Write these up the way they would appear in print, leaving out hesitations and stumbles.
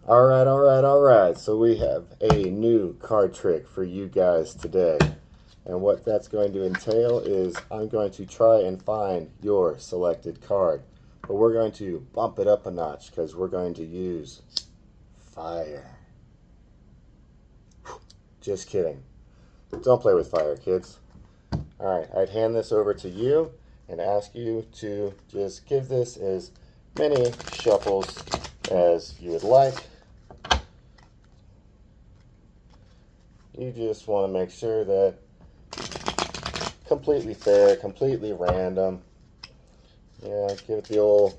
Alright. So we have a new card trick for you guys today. And what that's going to entail is I'm going to try and find your selected card. But we're going to bump it up a notch because we're going to use fire. Just kidding. Don't play with fire, kids. Alright, I'd hand this over to you and ask you to just give this as many shuffles as you would like. You just want to make sure that completely fair, completely random. Yeah, give it the old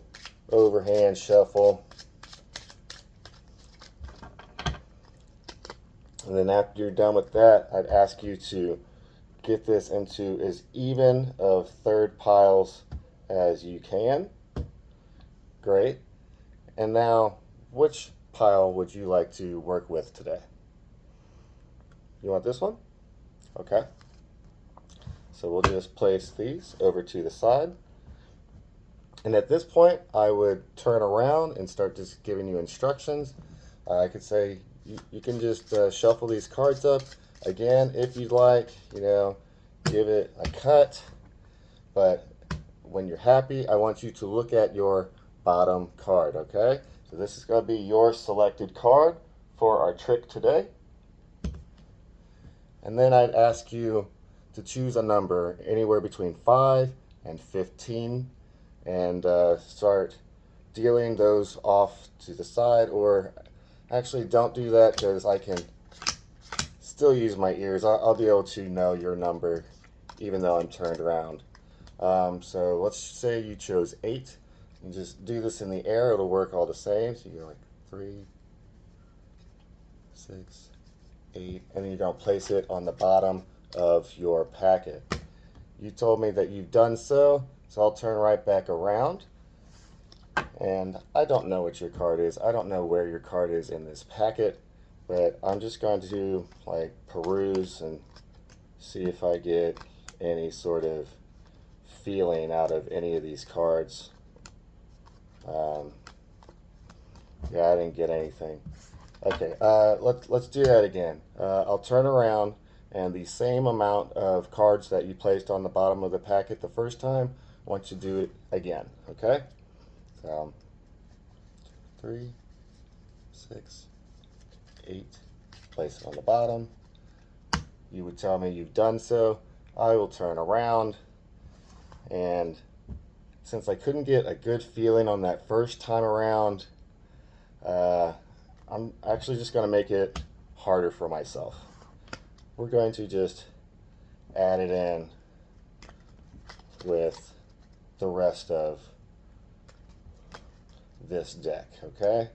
overhand shuffle. And then after you're done with that, I'd ask you to get this into as even of third piles as you can. Great. And now, which pile would you like to work with today? You want this one? Okay. So we'll just place these over to the side. And at this point, I would turn around and start just giving you instructions. I could say you can just shuffle these cards up. Again, if you'd like, give it a cut. But when you're happy, I want you to look at your bottom card, okay? So this is going to be your selected card for our trick today. And then I'd ask you to choose a number anywhere between 5 and 15 and start dealing those off to the side, or actually don't do that because I can still use my ears. I'll be able to know your number even though I'm turned around. So let's say you chose 8. You just do this in the air, it'll work all the same. So you go like 3, 6, 8, and then you're going to place it on the bottom of your packet. You told me that you've done so, so I'll turn right back around. And I don't know what your card is. I don't know where your card is in this packet, but I'm just going to peruse and see if I get any sort of feeling out of any of these cards. Yeah, I didn't get anything. Okay, let's do that again. I'll turn around, and the same amount of cards that you placed on the bottom of the packet the first time, I want you to do it again, okay? So, 3, 6, 8, place it on the bottom. You would tell me you've done so. I will turn around, and since I couldn't get a good feeling on that first time around, I'm actually just going to make it harder for myself. We're going to just add it in with the rest of this deck, okay?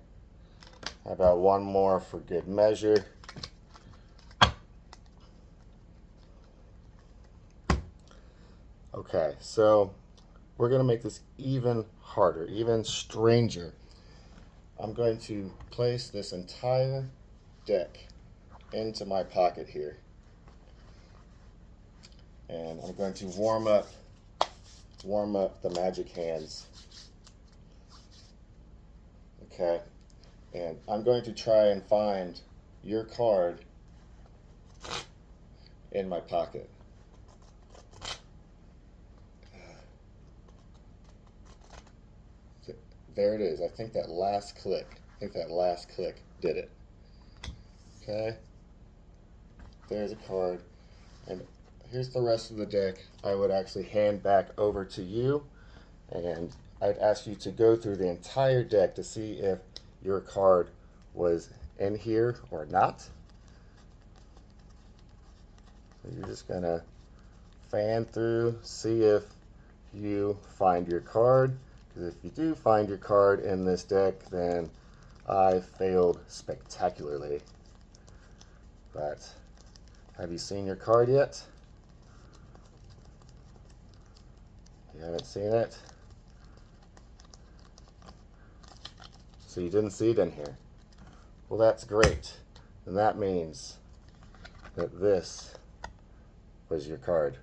How about one more for good measure? Okay, so we're going to make this even harder, even stranger. I'm going to place this entire deck into my pocket here. And I'm going to warm up the magic hands. Okay, and I'm going to try and find your card in my pocket. There it is. I think that last click did it. Okay, there's a card, and here's the rest of the deck. I would actually hand back over to you, and I'd ask you to go through the entire deck to see if your card was in here or not. So you're just gonna fan through, see if you find your card, because if you do find your card in this deck, then I failed spectacularly. But have you seen your card yet? You haven't seen it? So you didn't see it in here. Well, that's great. And that means that this was your card.